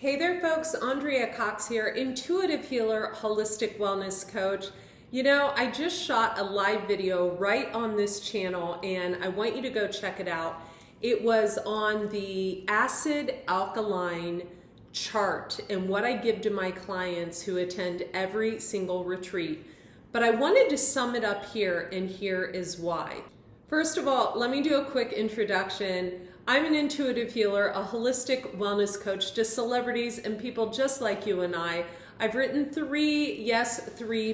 Hey there folks, Andrea Cox here, intuitive healer, holistic wellness coach. You know, I just shot a live video right on this channel and I want you to go check it out. It was on the acid alkaline chart and what I give to my clients who attend every single retreat. But I wanted to sum it up here, and here is why. First of all, let me do a quick introduction. I'm an intuitive healer, a holistic wellness coach to celebrities and people just like you and I. I've written three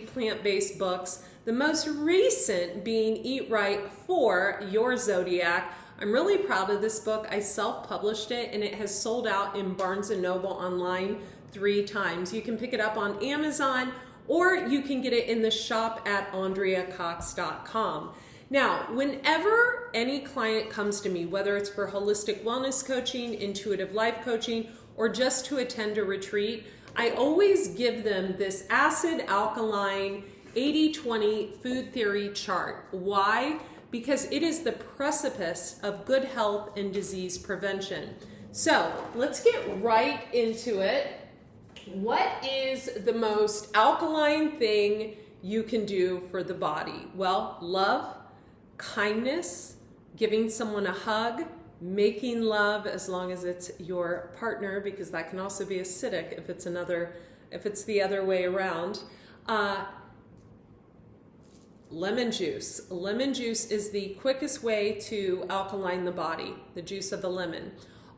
plant-based books, the most recent being Eat Right for Your Zodiac. I'm really proud of this book. I self-published it and it has sold out in Barnes & Noble online 3 times. You can pick it up on Amazon or you can get it in the shop at andreacox.com. Now, whenever any client comes to me, whether it's for holistic wellness coaching, intuitive life coaching, or just to attend a retreat, I always give them this acid alkaline 80-20 food theory chart. Why? Because it is the precipice of good health and disease prevention. So let's get right into it. What is the most alkaline thing you can do for the body? Well, love, kindness, giving someone a hug, making love as long as it's your partner, because that can also be acidic if it's the other way around. Lemon juice. Lemon juice is the quickest way to alkaline the body, the juice of the lemon.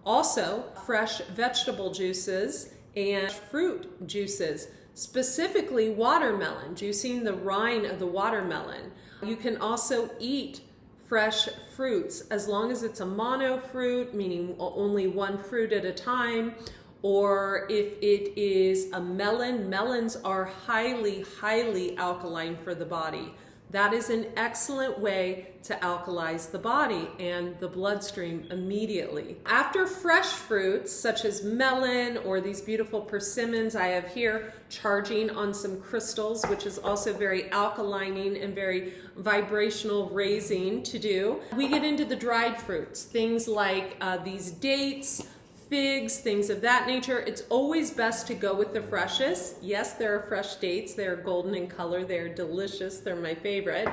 Also, fresh vegetable juices and fruit juices, specifically watermelon, juicing the rind of the watermelon. You can also eat fresh fruits as long as it's a mono fruit, meaning only one fruit at a time, or if it is a melon. Melons are highly, highly alkaline for the body. That is an excellent way to alkalize the body and the bloodstream immediately. After fresh fruits, such as melon or these beautiful persimmons I have here, charging on some crystals, which is also very alkalining and very vibrational raising to do. We get into the dried fruits, things like these dates, figs, things of that nature. It's always best to go with the freshest. Yes, there are fresh dates. They're golden in color. They're delicious. They're my favorite.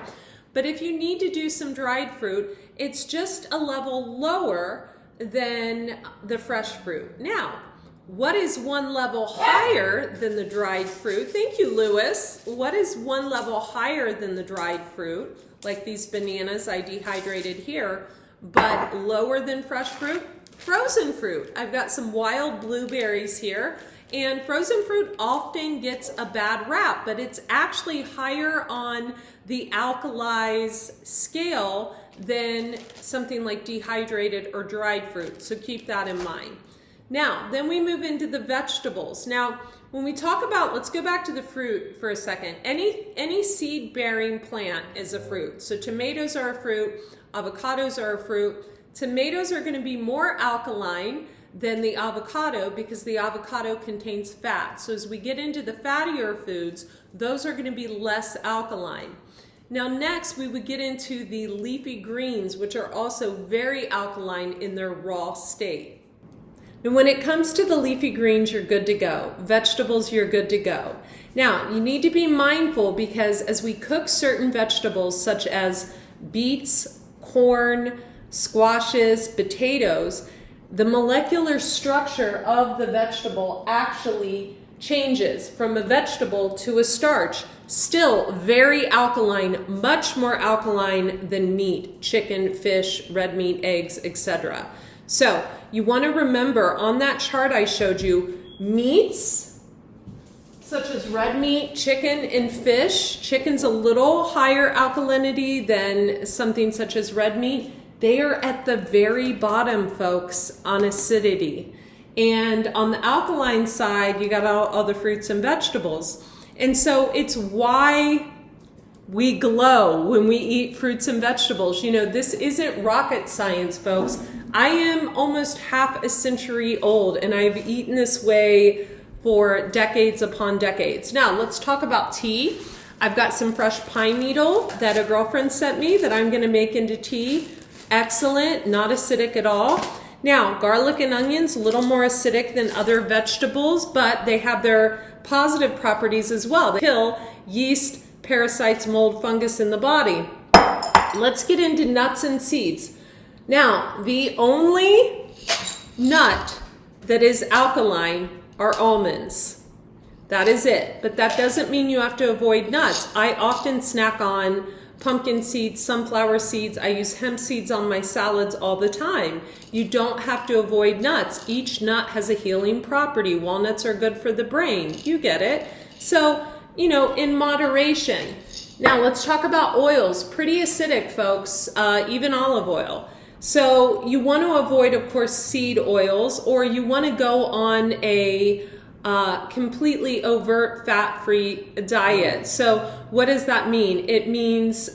But if you need to do some dried fruit, it's just a level lower than the fresh fruit. Now, what is one level higher than the dried fruit? Thank you, Lewis. What is one level higher than the dried fruit? Like these bananas I dehydrated here, but lower than fresh fruit? Frozen fruit. I've got some wild blueberries here, and frozen fruit often gets a bad rap, but it's actually higher on the alkalize scale than something like dehydrated or dried fruit, so keep that in mind. Now, then we move into the vegetables. Now, when we talk about, let's go back to the fruit for a second. Any seed-bearing plant is a fruit. So tomatoes are a fruit, avocados are a fruit. Tomatoes are going to be more alkaline than the avocado because the avocado contains fat. So as we get into the fattier foods, those are going to be less alkaline. Now next we would get into the leafy greens, which are also very alkaline in their raw state. And when it comes to the leafy greens, you're good to go. Vegetables, you're good to go. Now you need to be mindful because as we cook certain vegetables such as beets, corn, squashes, potatoes, the molecular structure of the vegetable actually changes from a vegetable to a starch. Still very alkaline, much more alkaline than meat, chicken, fish, red meat, eggs, etc. So you want to remember on that chart I showed you, meats such as red meat, chicken, and fish. Chicken's a little higher alkalinity than something such as red meat. They are at the very bottom, folks, on acidity. And on the alkaline side, you got all the fruits and vegetables. And so it's why we glow when we eat fruits and vegetables. You know, this isn't rocket science, folks. I am almost half a century old, and I've eaten this way for decades upon decades. Now, let's talk about tea. I've got some fresh pine needle that a girlfriend sent me that I'm going to make into tea. Excellent, not acidic at all. Now, garlic and onions, a little more acidic than other vegetables, but they have their positive properties as well. They kill yeast, parasites, mold, fungus in the body. Let's get into nuts and seeds. Now, the only nut that is alkaline are almonds. That is it. But that doesn't mean you have to avoid nuts. I often snack on pumpkin seeds, sunflower seeds. I use hemp seeds on my salads all the time. You don't have to avoid nuts. Each nut has a healing property. Walnuts are good for the brain. You get it. So, you know, in moderation. Now let's talk about oils. Pretty acidic, folks, even olive oil. So you want to avoid, of course, seed oils, or you want to go on a completely overt fat-free diet. So what does that mean? It means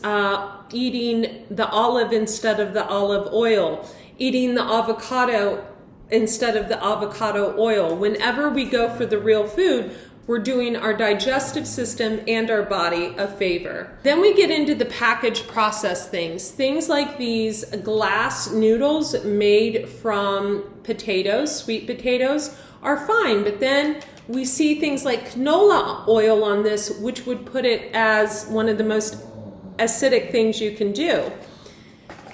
eating the olive instead of the olive oil, eating the avocado instead of the avocado oil. Whenever we go for the real food, we're doing our digestive system and our body a favor. Then we get into the packaged processed things. Things like these glass noodles made from potatoes, sweet potatoes, are fine, but then we see things like canola oil on this, which would put it as one of the most acidic things you can do.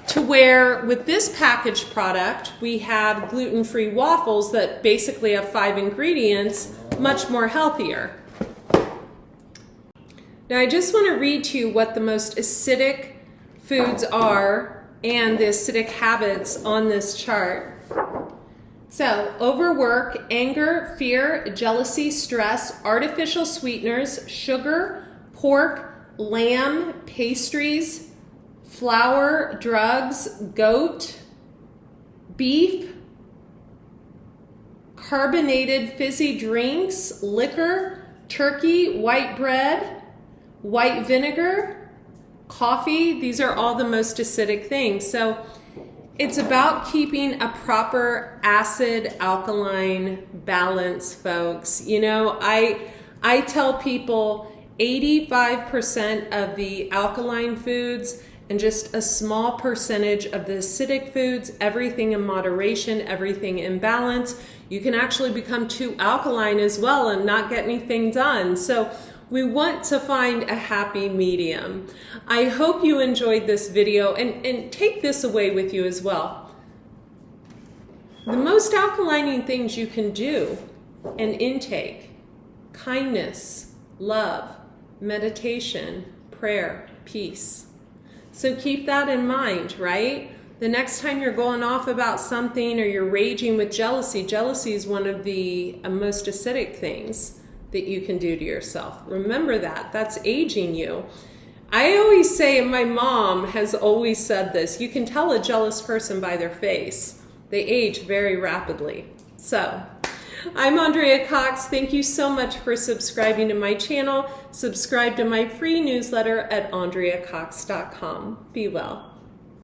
To where with this packaged product, we have gluten-free waffles that basically have 5 ingredients, much more healthier. Now I just want to read to you what the most acidic foods are and the acidic habits on this chart. So, overwork, anger, fear, jealousy, stress, artificial sweeteners, sugar, pork, lamb, pastries, flour, drugs, goat, beef, carbonated fizzy drinks, liquor, turkey, white bread, white vinegar, coffee. These are all the most acidic things. So it's about keeping a proper acid alkaline balance, folks. You know, I tell people 85% of the alkaline foods and just a small percentage of the acidic foods, everything in moderation, everything in balance. You can actually become too alkaline as well and not get anything done. So we want to find a happy medium. I hope you enjoyed this video and take this away with you as well. The most alkalining things you can do and intake: kindness, love, meditation, prayer, peace. So keep that in mind, right? The next time you're going off about something or you're raging with jealousy, jealousy is one of the most acidic things that you can do to yourself. Remember that. That's aging you. I always say, and my mom has always said this, you can tell a jealous person by their face. They age very rapidly. So, I'm Andrea Cox. Thank you so much for subscribing to my channel. Subscribe to my free newsletter at andreacox.com. Be well.